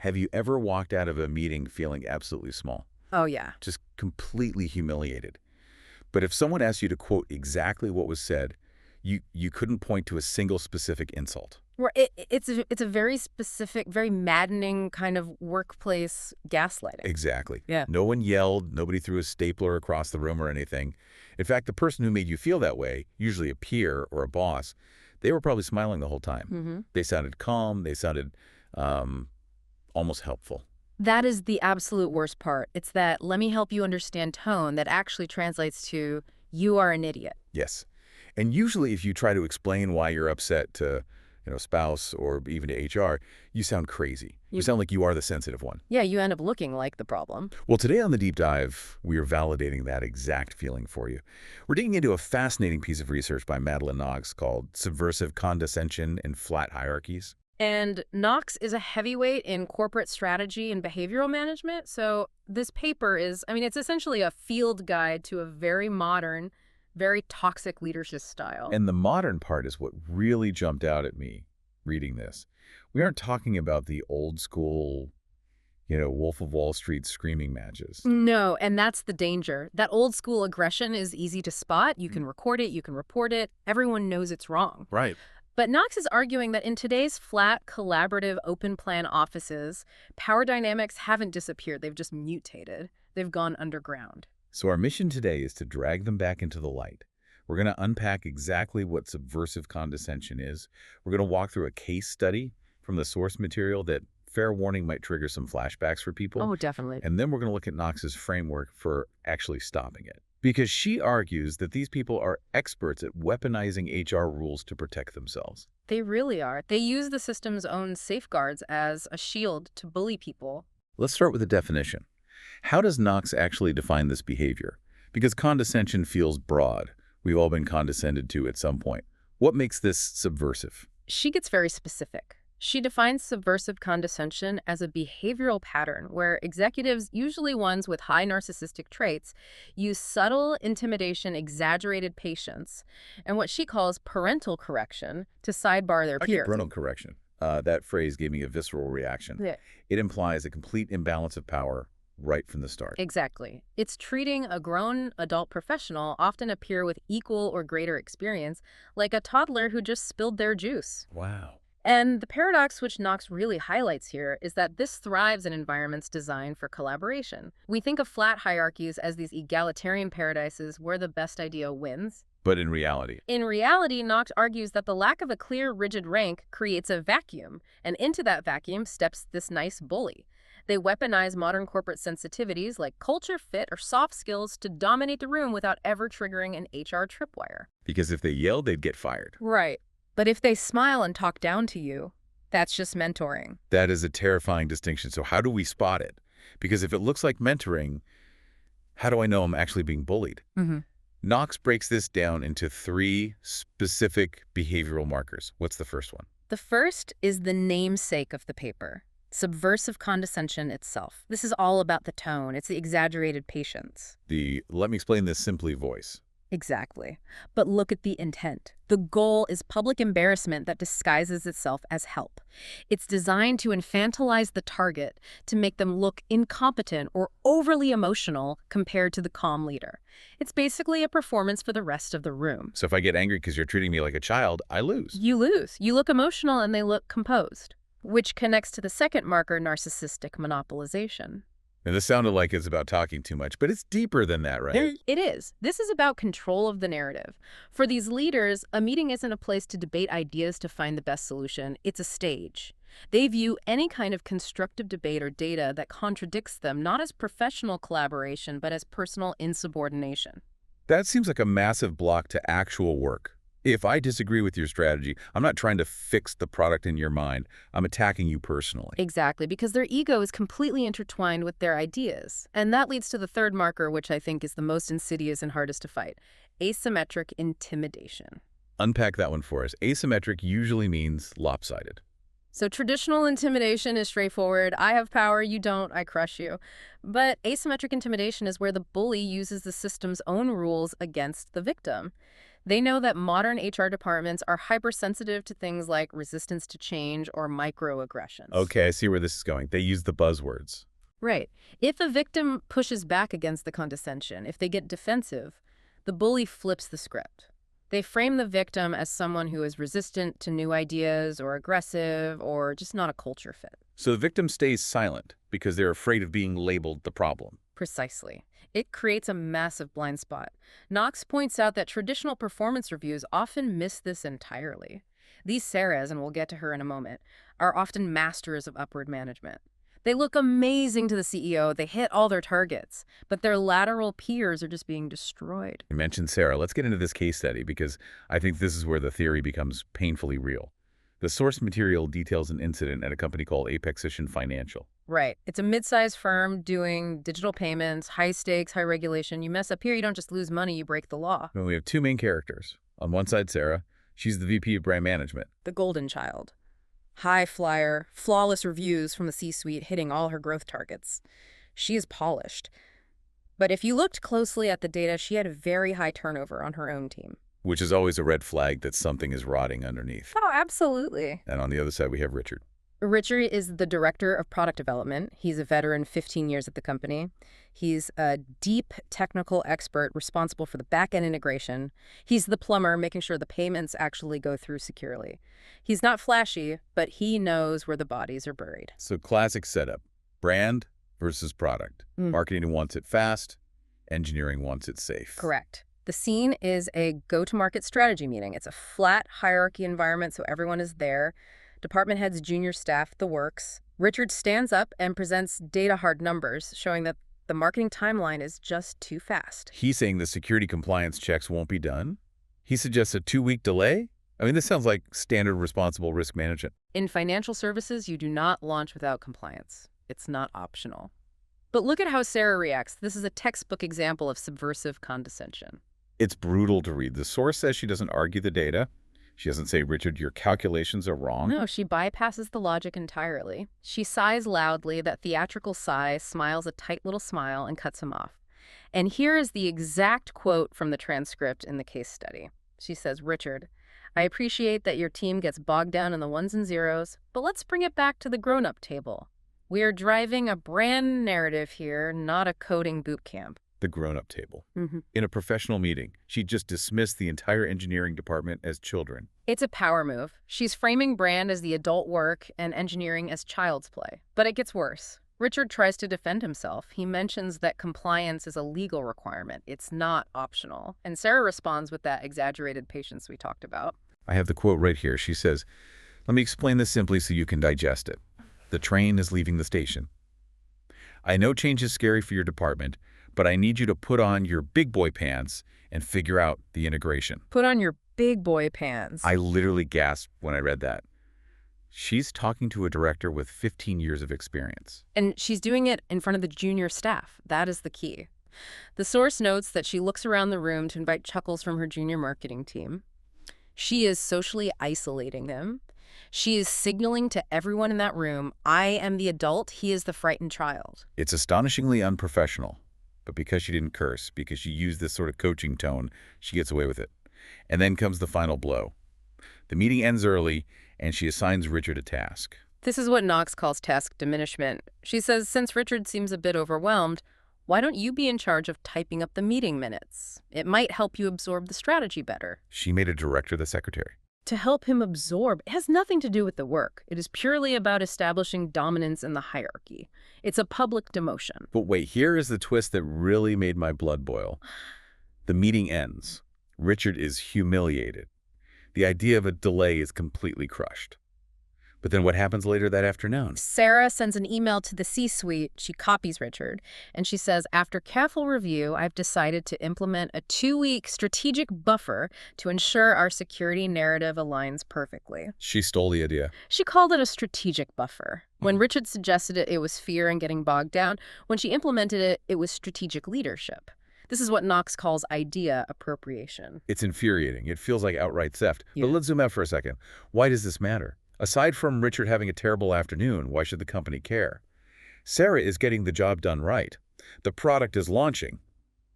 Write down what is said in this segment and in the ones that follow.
Have you ever walked out of a meeting feeling absolutely small? Oh, yeah. Just completely humiliated. But if someone asked you to quote exactly what was said, you couldn't point to a single specific insult. It's a very specific, very maddening kind of workplace gaslighting. Exactly. Yeah. No one yelled, nobody threw a stapler across the room or anything. In fact, the person who made you feel that way, usually a peer or a boss, they were probably smiling the whole time. Mm-hmm. They sounded calm, they sounded almost helpful. That is the absolute worst part. It's that let me help you understand tone that actually translates to you are an idiot. Yes. And usually if you try to explain why you're upset to, spouse or even to HR, you sound crazy. You sound like you are the sensitive one. Yeah, you end up looking like the problem. Well, today on the Deep Dive, we are validating that exact feeling for you. We're digging into a fascinating piece of research by Madeline Knox called Subversive Condescension and Flat Hierarchies. And Knox is a heavyweight in corporate strategy and behavioral management. So this paper is, it's essentially a field guide to a very modern, very toxic leadership style. And the modern part is what really jumped out at me reading this. We aren't talking about the old school, Wolf of Wall Street screaming matches. No, and that's the danger. That old school aggression is easy to spot. You can record it, you can report it. Everyone knows it's wrong. Right. But Knox is arguing that in today's flat, collaborative, open-plan offices, power dynamics haven't disappeared. They've just mutated. They've gone underground. So our mission today is to drag them back into the light. We're going to unpack exactly what subversive condescension is. We're going to walk through a case study from the source material that, fair warning, might trigger some flashbacks for people. Oh, definitely. And then we're going to look at Knox's framework for actually stopping it. Because she argues that these people are experts at weaponizing HR rules to protect themselves. They really are. They use the system's own safeguards as a shield to bully people. Let's start with the definition. How does Knox actually define this behavior? Because condescension feels broad. We've all been condescended to at some point. What makes this subversive? She gets very specific. She defines subversive condescension as a behavioral pattern where executives, usually ones with high narcissistic traits, use subtle intimidation, exaggerated patience, and what she calls parental correction to sidebar their peers. Parental correction. That phrase gave me a visceral reaction. Yeah. It implies a complete imbalance of power right from the start. Exactly. It's treating a grown adult professional, often a peer with equal or greater experience, like a toddler who just spilled their juice. Wow. And the paradox which Knox really highlights here is that this thrives in environments designed for collaboration. We think of flat hierarchies as these egalitarian paradises where the best idea wins. But in reality? In reality, Knox argues that the lack of a clear, rigid rank creates a vacuum, and into that vacuum steps this nice bully. They weaponize modern corporate sensitivities like culture fit or soft skills to dominate the room without ever triggering an HR tripwire. Because if they yelled, they'd get fired. Right. But if they smile and talk down to you, that's just mentoring. That is a terrifying distinction. So how do we spot it? Because if it looks like mentoring, how do I know I'm actually being bullied? Knox breaks this down into 3 specific behavioral markers. What's the first one? The first is the namesake of the paper, subversive condescension itself. This is all about the tone. It's the exaggerated patience. The let me explain this simply voice. Exactly. But look at the intent. The goal is public embarrassment that disguises itself as help. It's designed to infantilize the target, to make them look incompetent or overly emotional compared to the calm leader. It's basically a performance for the rest of the room. So if I get angry because you're treating me like a child, I lose. You lose. You look emotional and they look composed, which connects to the second marker, narcissistic monopolization. And this sounded like it's about talking too much, but it's deeper than that, right? It is. This is about control of the narrative. For these leaders, a meeting isn't a place to debate ideas to find the best solution. It's a stage. They view any kind of constructive debate or data that contradicts them not as professional collaboration, but as personal insubordination. That seems like a massive block to actual work. If I disagree with your strategy, I'm not trying to fix the product in your mind. I'm attacking you personally. Exactly, because their ego is completely intertwined with their ideas. And that leads to the third marker, which I think is the most insidious and hardest to fight, asymmetric intimidation. Unpack that one for us. Asymmetric usually means lopsided. So traditional intimidation is straightforward. I have power, you don't, I crush you. But asymmetric intimidation is where the bully uses the system's own rules against the victim. They know that modern HR departments are hypersensitive to things like resistance to change or microaggressions. Okay, I see where this is going. They use the buzzwords. Right. If a victim pushes back against the condescension, if they get defensive, the bully flips the script. They frame the victim as someone who is resistant to new ideas or aggressive or just not a culture fit. So the victim stays silent because they're afraid of being labeled the problem. Precisely. It creates a massive blind spot. Knox points out that traditional performance reviews often miss this entirely. These Sarahs, and we'll get to her in a moment, are often masters of upward management. They look amazing to the CEO, they hit all their targets, but their lateral peers are just being destroyed. You mentioned Sarah. Let's get into this case study because I think this is where the theory becomes painfully real. The source material details an incident at a company called Apexician Financial. Right. It's a mid-sized firm doing digital payments, high stakes, high regulation. You mess up here, you don't just lose money, you break the law. And we have two main characters. On one side, Sarah. She's the VP of brand management. The golden child. High flyer, flawless reviews from the C-suite hitting all her growth targets. She is polished. But if you looked closely at the data, she had a very high turnover on her own team. Which is always a red flag that something is rotting underneath. Oh, absolutely. And on the other side, we have Richard. Richard is the director of product development. He's a veteran, 15 years at the company. He's a deep technical expert responsible for the back-end integration. He's the plumber, making sure the payments actually go through securely. He's not flashy, but he knows where the bodies are buried. So classic setup. Brand versus product. Marketing wants it fast. Engineering wants it safe. Correct. The scene is a go-to-market strategy meeting. It's a flat hierarchy environment, so everyone is there. Department heads, junior staff, the works. Richard stands up and presents data-hard numbers, showing that the marketing timeline is just too fast. He's saying the security compliance checks won't be done. He suggests a 2-week delay. I mean, this sounds like standard responsible risk management. In financial services, you do not launch without compliance. It's not optional. But look at how Sarah reacts. This is a textbook example of subversive condescension. It's brutal to read. The source says she doesn't argue the data. She doesn't say, Richard, your calculations are wrong. No, she bypasses the logic entirely. She sighs loudly, that theatrical sigh, smiles a tight little smile, and cuts him off. And here is the exact quote from the transcript in the case study. She says, Richard, I appreciate that your team gets bogged down in the ones and zeros, but let's bring it back to the grown-up table. We are driving a brand narrative here, not a coding boot camp. The grown-up table. In a professional meeting, she just dismissed the entire engineering department as children. It's a power move. She's framing brand as the adult work and engineering as child's play. But it gets worse. Richard tries to defend himself. He mentions that compliance is a legal requirement. It's not optional. And Sarah responds with that exaggerated patience we talked about. I have the quote right here. She says, let me explain this simply so you can digest it. The train is leaving the station. I know change is scary for your department, but I need you to put on your big boy pants and figure out the integration. Put on your big boy pants. I literally gasped when I read that. She's talking to a director with 15 years of experience. And she's doing it in front of the junior staff. That is the key. The source notes that she looks around the room to invite chuckles from her junior marketing team. She is socially isolating them. She is signaling to everyone in that room, I am the adult, he is the frightened child. It's astonishingly unprofessional. But because she didn't curse, because she used this sort of coaching tone, she gets away with it. And then comes the final blow. The meeting ends early, and she assigns Richard a task. This is what Knox calls task diminishment. She says, since Richard seems a bit overwhelmed, why don't you be in charge of typing up the meeting minutes? It might help you absorb the strategy better. She made a director the secretary. To help him absorb, it has nothing to do with the work. It is purely about establishing dominance in the hierarchy. It's a public demotion. But wait, here is the twist that really made my blood boil. The meeting ends. Richard is humiliated. The idea of a delay is completely crushed. But then what happens later that afternoon? Sarah sends an email to the C-suite. She copies Richard, and she says, after careful review, I've decided to implement a 2-week strategic buffer to ensure our security narrative aligns perfectly. She stole the idea. She called it a strategic buffer. When Richard suggested it, it was fear and getting bogged down. When she implemented it, it was strategic leadership. This is what Knox calls idea appropriation. It's infuriating. It feels like outright theft. Yeah. But let's zoom out for a second. Why does this matter? Aside from Richard having a terrible afternoon, why should the company care? Sarah is getting the job done right. The product is launching.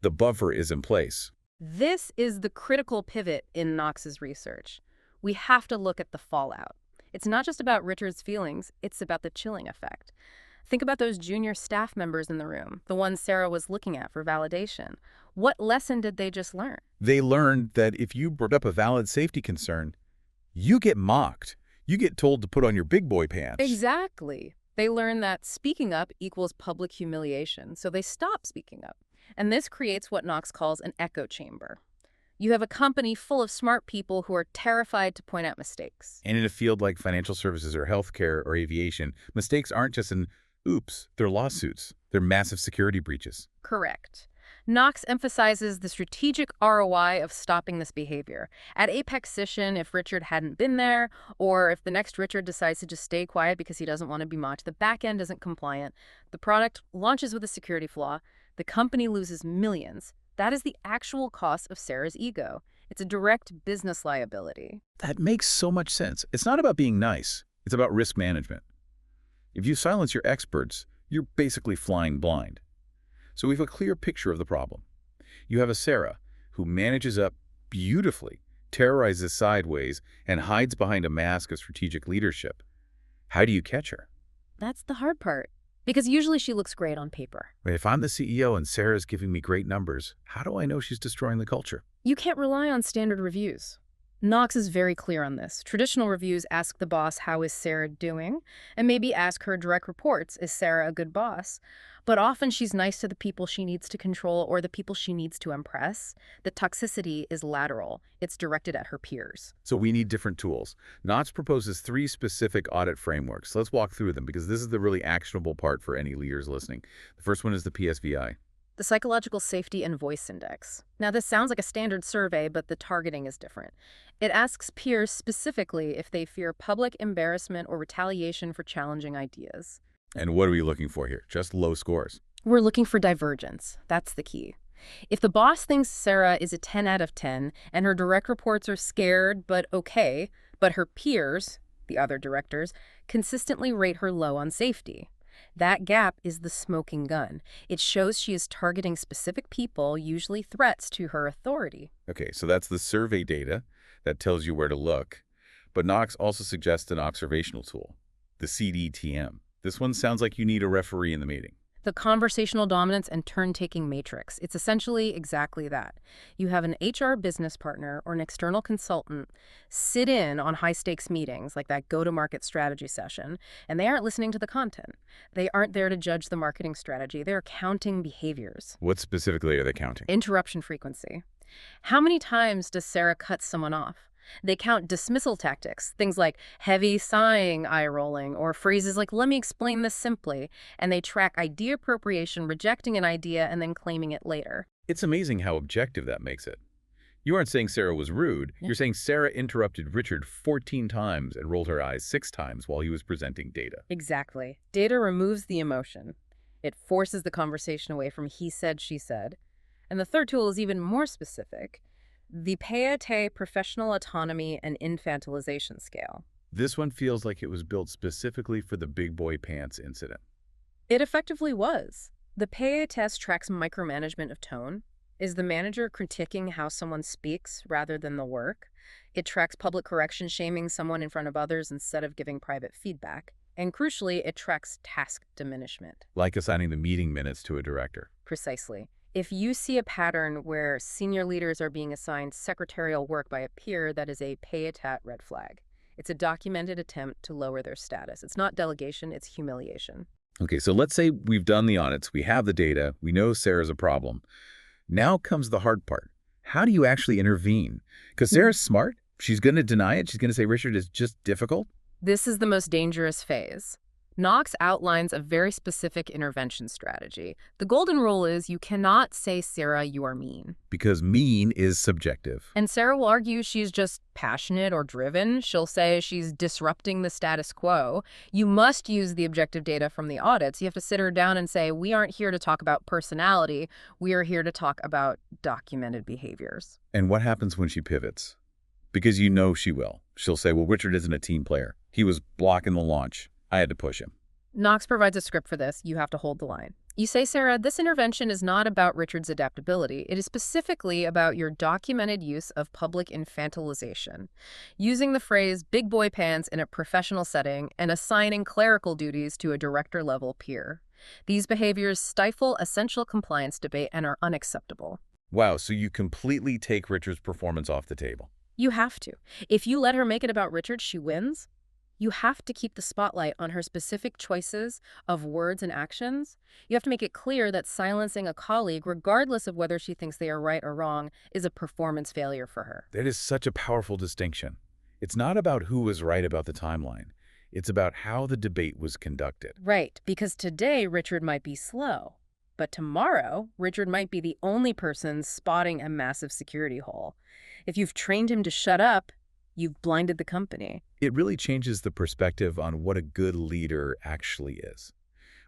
The buffer is in place. This is the critical pivot in Knox's research. We have to look at the fallout. It's not just about Richard's feelings, it's about the chilling effect. Think about those junior staff members in the room, the ones Sarah was looking at for validation. What lesson did they just learn? They learned that if you brought up a valid safety concern, you get mocked. You get told to put on your big boy pants. Exactly. They learn that speaking up equals public humiliation, so they stop speaking up. And this creates what Knox calls an echo chamber. You have a company full of smart people who are terrified to point out mistakes. And in a field like financial services or healthcare or aviation, mistakes aren't just an oops, they're lawsuits. They're massive security breaches. Correct. Knox emphasizes the strategic ROI of stopping this behavior. At Apex Session, if Richard hadn't been there, or if the next Richard decides to just stay quiet because he doesn't want to be mocked, the back end isn't compliant, the product launches with a security flaw, the company loses millions. That is the actual cost of Sarah's ego. It's a direct business liability. That makes so much sense. It's not about being nice. It's about risk management. If you silence your experts, you're basically flying blind. So we have a clear picture of the problem. You have a Sarah who manages up beautifully, terrorizes sideways, and hides behind a mask of strategic leadership. How do you catch her? That's the hard part, because usually she looks great on paper. If I'm the CEO and Sarah's giving me great numbers, how do I know she's destroying the culture? You can't rely on standard reviews. Knox is very clear on this. Traditional reviews ask the boss, how is Sarah doing? And maybe ask her direct reports, is Sarah a good boss? But often she's nice to the people she needs to control or the people she needs to impress. The toxicity is lateral. It's directed at her peers. So we need different tools. Knox proposes 3 specific audit frameworks. Let's walk through them because this is the really actionable part for any leaders listening. The first one is the PSVI. The Psychological Safety and Voice Index. Now, this sounds like a standard survey, but the targeting is different. It asks peers specifically if they fear public embarrassment or retaliation for challenging ideas. And what are we looking for here? Just low scores. We're looking for divergence. That's the key. If the boss thinks Sarah is a 10 out of 10 and her direct reports are scared but okay, but her peers, the other directors, consistently rate her low on safety, that gap is the smoking gun. It shows she is targeting specific people, usually threats to her authority. Okay, so that's the survey data that tells you where to look. But Knox also suggests an observational tool, the CDTM. This one sounds like you need a referee in the meeting. The conversational dominance and turn-taking matrix. It's essentially exactly that. You have an HR business partner or an external consultant sit in on high-stakes meetings like that go-to-market strategy session, and they aren't listening to the content. They aren't there to judge the marketing strategy. They're counting behaviors. What specifically are they counting? Interruption frequency. How many times does Sarah cut someone off? They count dismissal tactics, things like heavy sighing, eye-rolling, or phrases like, let me explain this simply, and they track idea appropriation, rejecting an idea, and then claiming it later. It's amazing how objective that makes it. You aren't saying Sarah was rude. You're saying Sarah interrupted Richard 14 times and rolled her eyes 6 times while he was presenting data. Exactly. Data removes the emotion. It forces the conversation away from he said, she said. And the third tool is even more specific. The PAT Professional Autonomy and Infantilization Scale. This one feels like it was built specifically for the big boy pants incident. It effectively was. The PAT test tracks micromanagement of tone. Is the manager critiquing how someone speaks rather than the work? It tracks public correction, shaming someone in front of others instead of giving private feedback. And crucially, it tracks task diminishment. Like assigning the meeting minutes to a director. Precisely. If you see a pattern where senior leaders are being assigned secretarial work by a peer, that is a pay-a-tat red flag. It's a documented attempt to lower their status. It's not delegation, it's humiliation. Okay, so let's say we've done the audits, we have the data, we know Sarah's a problem. Now comes the hard part. How do you actually intervene? Because Sarah's smart. She's going to deny it. She's going to say Richard is just difficult. This is the most dangerous phase. Knox outlines a very specific intervention strategy. The golden rule is you cannot say, Sarah, you are mean. Because mean is subjective. And Sarah will argue she's just passionate or driven. She'll say she's disrupting the status quo. You must use the objective data from the audits. You have to sit her down and say, we aren't here to talk about personality. We are here to talk about documented behaviors. And what happens when she pivots? Because you know she will. She'll say, well, Richard isn't a team player. He was blocking the launch. I had to push him. Knox provides a script for this. You have to hold the line. You say, Sarah, this intervention is not about Richard's adaptability. It is specifically about your documented use of public infantilization, using the phrase big boy pants in a professional setting and assigning clerical duties to a director-level peer. These behaviors stifle essential compliance debate and are unacceptable. Wow, so you completely take Richard's performance off the table. You have to. If you let her make it about Richard, she wins. You have to keep the spotlight on her specific choices of words and actions. You have to make it clear that silencing a colleague, regardless of whether she thinks they are right or wrong, is a performance failure for her. That is such a powerful distinction. It's not about who was right about the timeline. It's about how the debate was conducted. Right, because today Richard might be slow, but tomorrow Richard might be the only person spotting a massive security hole. If you've trained him to shut up, you've blinded the company. It really changes the perspective on what a good leader actually is.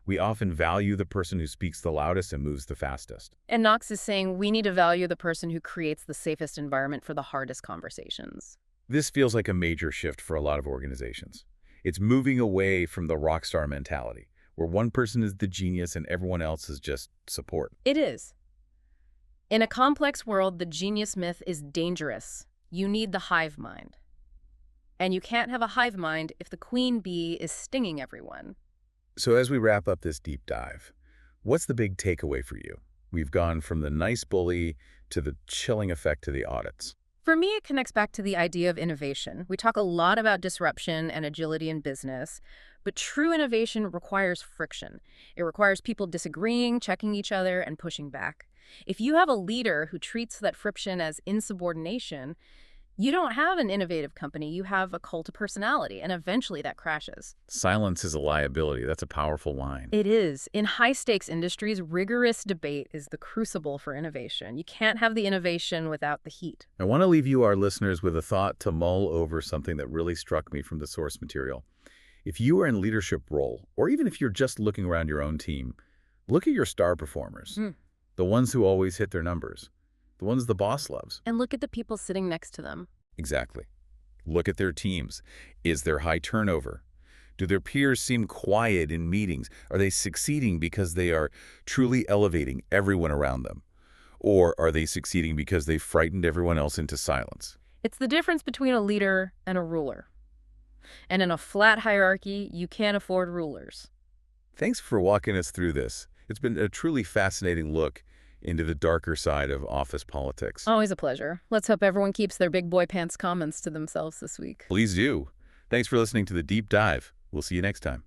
We often value the person who speaks the loudest and moves the fastest. And Knox is saying we need to value the person who creates the safest environment for the hardest conversations. This feels like a major shift for a lot of organizations. It's moving away from the rock star mentality, where one person is the genius and everyone else is just support. It is. In a complex world, the genius myth is dangerous. You need the hive mind. And you can't have a hive mind if the queen bee is stinging everyone. So as we wrap up this deep dive, what's the big takeaway for you? We've gone from the nice bully to the chilling effect to the audits. For me, it connects back to the idea of innovation. We talk a lot about disruption and agility in business, but true innovation requires friction. It requires people disagreeing, checking each other, and pushing back. If you have a leader who treats that friction as insubordination, you don't have an innovative company, you have a cult of personality, and eventually that crashes. Silence is a liability. That's a powerful line. It is. In high-stakes industries, rigorous debate is the crucible for innovation. You can't have the innovation without the heat. I want to leave you, our listeners, with a thought to mull over something that really struck me from the source material. If you are in leadership role, or even if you're just looking around your own team, look at your star performers, the ones who always hit their numbers, the ones the boss loves. And look at the people sitting next to them. Exactly. Look at their teams. Is there high turnover? Do their peers seem quiet in meetings? Are they succeeding because they are truly elevating everyone around them? Or are they succeeding because they frightened everyone else into silence? It's the difference between a leader and a ruler. And in a flat hierarchy, you can't afford rulers. Thanks for walking us through this. It's been a truly fascinating look into the darker side of office politics. Always a pleasure. Let's hope everyone keeps their big boy pants comments to themselves this week. Please do. Thanks for listening to The Deep Dive. We'll see you next time.